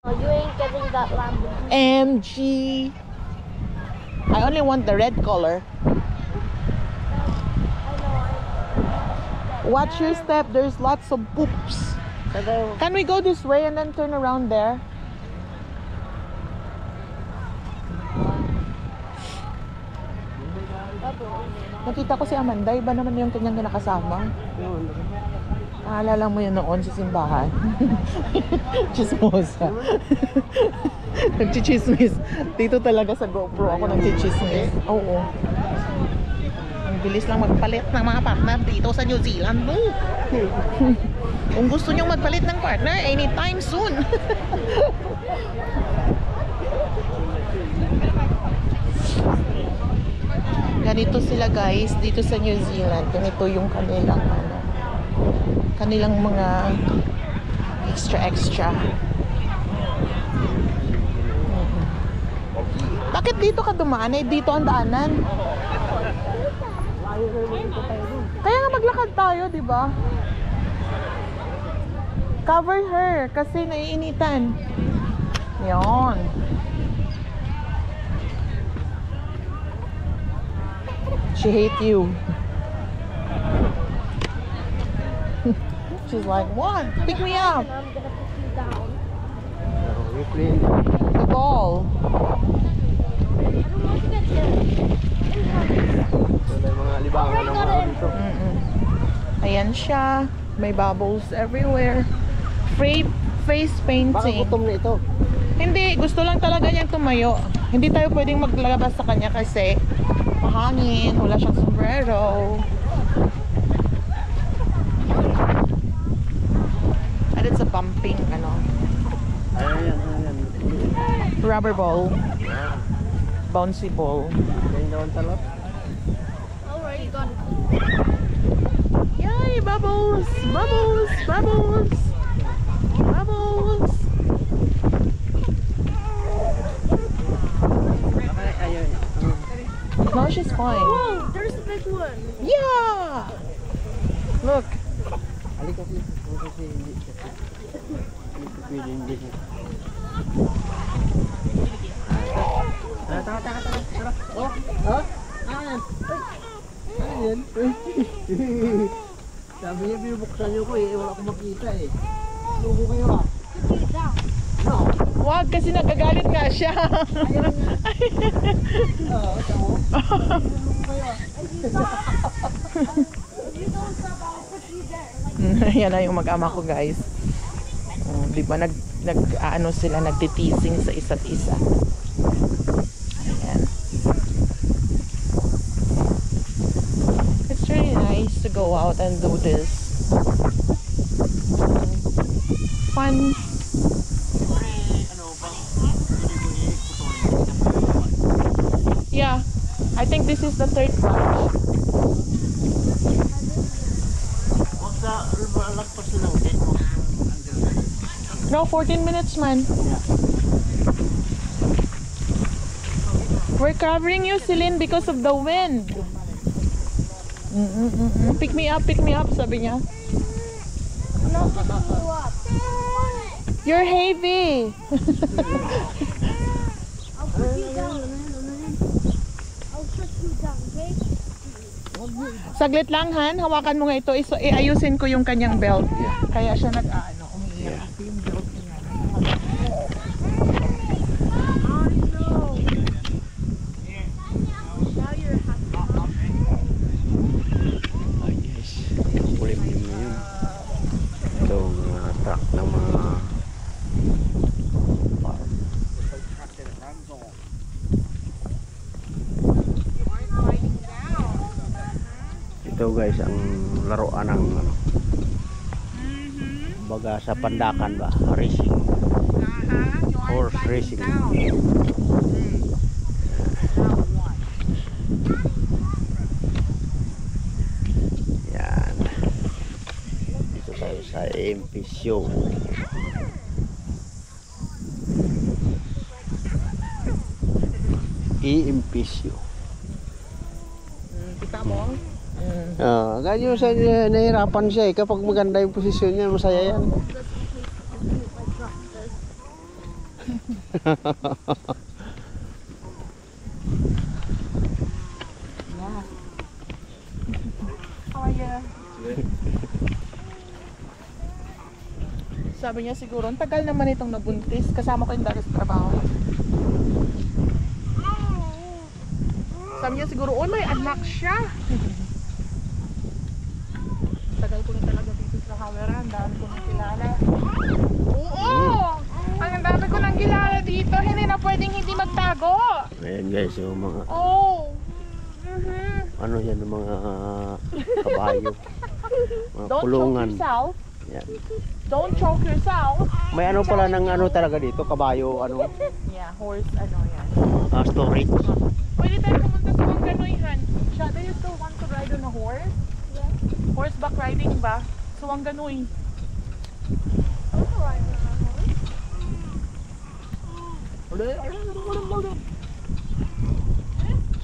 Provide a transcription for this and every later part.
Oh, you ain't getting that Lamborghini. MG. I only want the red color. Watch your step. There's lots of poops. Can we go this way and then turn around there? Nakita ko si Amanda. Iba naman yung kanyang kinakasama. Naalala mo yun noon sa simbahan. Chismosa. Nagchichismis. Dito talaga sa GoPro ako nagchichismis. Oo. Ang bilis lang magpalit ng mga partner dito sa New Zealand mo. Kung gusto nyong magpalit ng partner, anytime soon. Ganito sila guys dito sa New Zealand. Ganito yung kanilang mga extra. Bakit dito ka dumaan? Eh, dito ang daanan. Kaya nga maglakad tayo, di ba? Cover her kasi naiinitan. Yon. She hate you. She's like, what? Pick me up. I'm gonna put you down. The ball. I don't want to get there. Ayan siya. May bubbles everywhere. Face painting. Baka gutom na ito. Hindi, gusto lang talaga niyang tumayo. Hindi tayo pwedeng maglabas sa kanya kasi mahangin, wala siyang sombrero. And it's a bumping, Ayan. rubber ball. Bouncy ball. Ayan daw ang talot. Oh, where are you going? Yay, bubbles! Bubbles! Bubbles! Bubbles! Ayun. No, she's fine. Whoa, there's a big one. Yeah! Look. Halika ko. Kasi hindi. Hindi. Tara. Oh. Ayan. Ayan. Sabi niya binubuksan niyo ko wala akong makita Lugo kayo Put you down. No. Wag kasi nagagalit nga siya. Oo, tama. Lugo kayo You don't stop, I'll put you there. Yan na yung mag-ama ko guys. Di ba nag-ano sila, nagtiteasing sa isa't isa. Ayan. It's really nice to go out and do this. Fun. Yeah, I think this is the third batch. No, 14 minutes man. We're covering you, Celine, because of the wind. Pick me up, sabi niya. I'm not picking you up. You're heavy. I'll put you down. I'll put you down, okay? Saglit lang, Han. Hawakan mo nga ito. Iayusin ko yung kanyang belt. Kaya siya umiiyak. Yung belt niya. I know. Now you're happy. Ay guys, kulimlim na yun. Ito mga truck ng mga farm. Ito guys ang laruan ng baga sa Pandakan ba, racing, horse racing. Yan, dito tayo sa MP show. EMP show. Kita mo? Ganyan siya, nahirapan siya kapag maganda yung posisyon niya, masaya yan. Yeah. How are you? Sabi niya siguro, ang tagal naman itong nabuntis. Kasama ko yung dati sa trabaho. Sabi niya siguro, oh may anak siya. Tagal ko na talaga dito sa camera. Ang dami ko nang kilala. Oo! Ang dami ko nang kilala dito. Hindi na pwedeng hindi magtago. Ayan guys, yung mga Oh! ano yan, yung mga kabayo. Mga Don't kulungan. choke yourself. Yan. Don't choke yourself. May ano pala ng ano talaga dito, kabayo, ano, Yeah, horse, ano yan. storage. Pwede tayo pumunta sa Wangganoyhan. Siya, do you still want to ride on a horse? Yes. Horseback riding ba? Sa Wangganoy. I want to ride on a horse.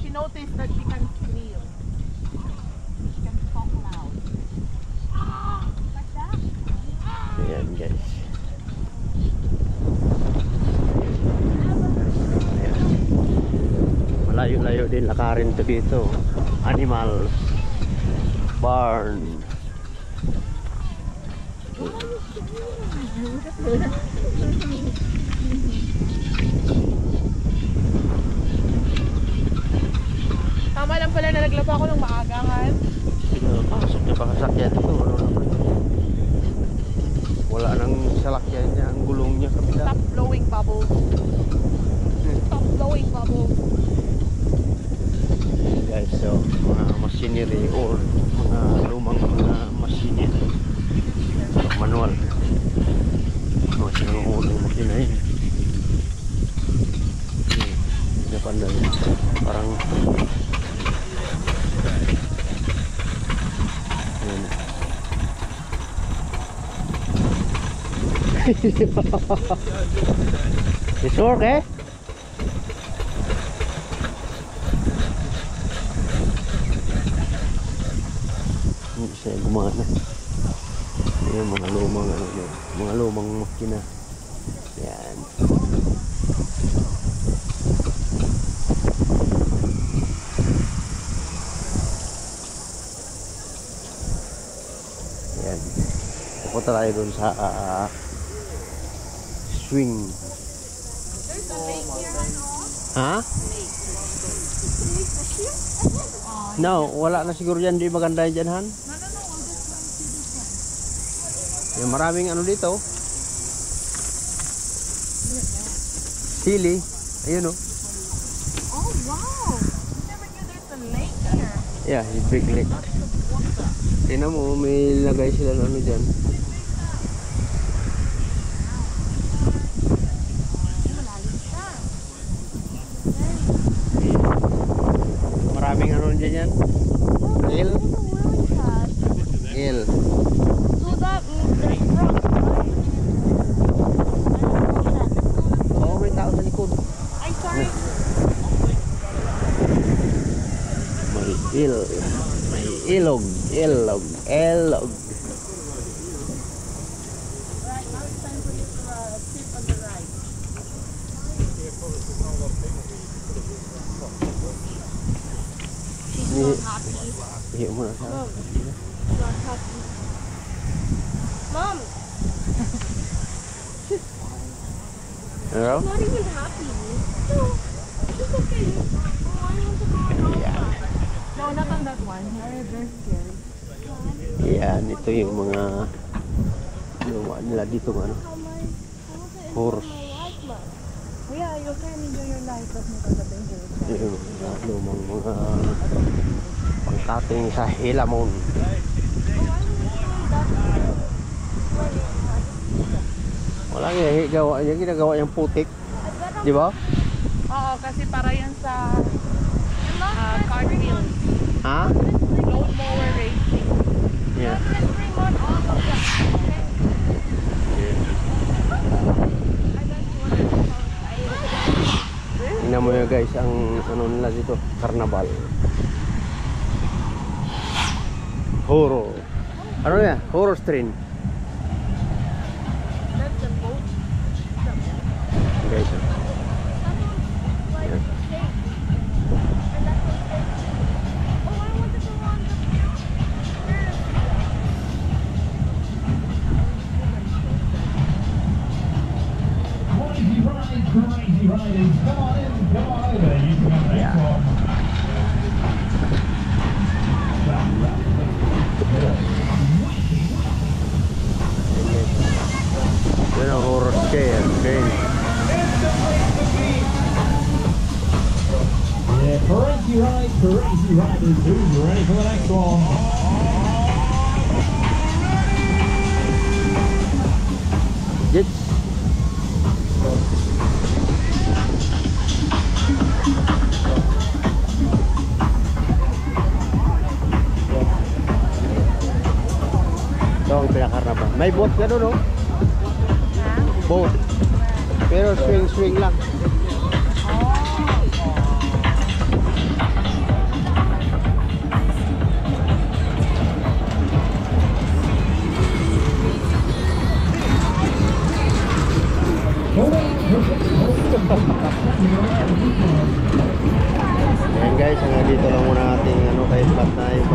She noticed that she can scream. She can talk loud. Like that? Ayan guys. Ayan. Malayo-layo din lakarin to dito. Animal barn. Tama lang pala na naglaba ako ng maagangan. Pasok niya pa kasakyan ito. Ano naman? Wala nang salakyan niya. Ang gulong niya kabila. Stop blowing bubbles. Stop blowing bubbles. Guys, so mga machinery or mga lumang mga machinery. Manual. Mga sinuulang makina yun. Japan dahil parang ayan. It's work eh? Hindi siya gumana. Ayan, mga lumang ano yun. Mga lumang makina. Yan. Yan. Pupunta tayo dun sa swing. Ha? No, wala na siguro yan. Di maganda dyan, Han. Yung maraming ano dito. Sili. Ayun oh. Oh wow! Never knew there's a lake here. Yeah, yung big lake. Tingnan mo, may lagay sila ng ano dyan. Malalim siya. Maraming ano dyan yan. Il. There's a lily pad. Il. So that means there's rocks, right? Oh, may tao sa likod. Ay, sorry. May il. May ilog. Ilog. Ilog. Right, now it's time for you to sit on the ride. She's not happy. Iyo mo na siya. Not happy. Mom, Ano? not even happy. No, she's okay. Oh, I want to go. Ayan. No, not on that one. Very scary. Ayan, ito yung mga luwa nila dito ng ano. How my, I want to enjoy Horse. my life, Mom. Oh, yeah, you can enjoy your life. But not on the dangerous side. Yung mga lumang mga pangkating sa Hilamon. Oh, I want to that. Wala nga, ginagawa yung putik. Di ba? Oo, kasi para yan sa cart wheels. Ha? Lawn mower racing. Yeah. Let's bring one on of them. Okay? Tingnan mo yun guys, ang ano nila dito, carnival. Horror. Ano yan? Horror train. That's the boat. guys. Yan. Crazy riders, come on in, come on over. You can have next one. Yan ang horror scare. Okay. Yeah, crazy riders. Who's ready for the next one? Yes. Ito ang pinakarnaban. May boat ka doon, no? Boat. Pero swing lang. Ayan guys, hanggang dito lang muna ating kahit pat na yung